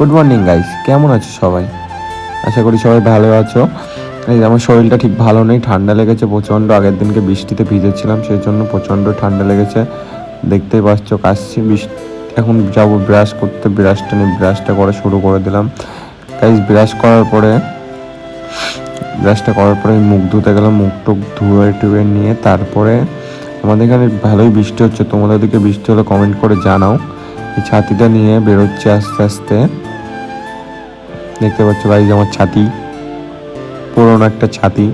Good morning guys, কেমন আছো সবাই? আশা করি সবাই ভালো আছো। এই আমার শরীরটা ঠিক ভালো নেই, ঠান্ডা লেগেছে প্রচণ্ড। আগের দিনকে বৃষ্টিতে ভিজেছিলাম, সেই জন্য প্রচণ্ড ঠান্ডা লেগেছে। দেখতেই পাচ্ছ কাশছি। এখন যাবো ব্রাশ করতে, ব্রাশটা করে শুরু করে দিলাম গাইস। ব্রাশটা করার পরে মুখ ধুতে গেলাম। মুখ টুক ধুয়ে টুয়ে নিয়ে তারপরে আমাদের এখানে ভালোই বৃষ্টি হচ্ছে। তোমাদের দিকে বৃষ্টি হলে কমেন্ট করে জানাও। এই ছাতিটা নিয়ে বেরোচ্ছে আস্তে আস্তে। দেখতে পাচ্ছ গাইজ আমার ছাতি, পুরোনো একটা ছাতি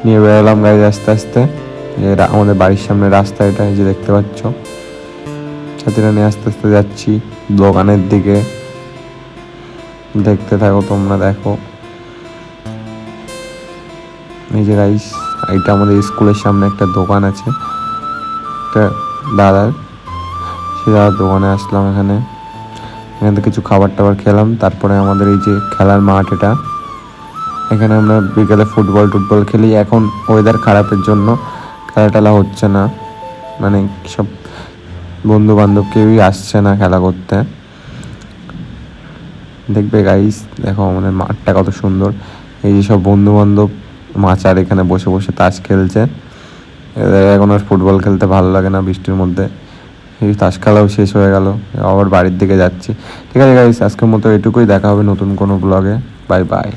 নিয়ে বেরোলাম গাইজ আস্তে আস্তে। আমাদের বাড়ির সামনে রাস্তা এটা, এই যে দেখতে পাচ্ছ। ছাতিটা নিয়ে আস্তে আস্তে যাচ্ছি দোকানের দিকে। দেখতে থাকো তোমরা, দেখো। এই যে গাইজ, এটা আমাদের স্কুলের সামনে একটা দোকান আছে, একটা দাদার। সে দাদার দোকানে আসলাম। এখানে থেকে কিছু খাবার টাবার খেলাম। তারপরে আমাদের এই যে খেলার মাঠ, এটা এখানে আমরা বিকেলে ফুটবল খেলি। এখন ওয়েদার খারাপের জন্য খেলা টেলা হচ্ছে না, মানে সব বন্ধু বান্ধব কেউই আসছে না খেলা করতে। দেখবে গাইস, দেখো আমাদের মাঠটা কত সুন্দর। এই যে সব বন্ধু বান্ধব মাচার এখানে বসে বসে তাস খেলছে। এদের এখন আর ফুটবল খেলতে ভালো লাগে না বৃষ্টির মধ্যে। এই তাস খেলাও শেষ হয়ে গেল, আবার বাড়ির দিকে যাচ্ছি। ঠিক আছে গাইস, আজকের মতো এটুকুই। দেখা হবে নতুন কোনো ব্লগে। Bye bye.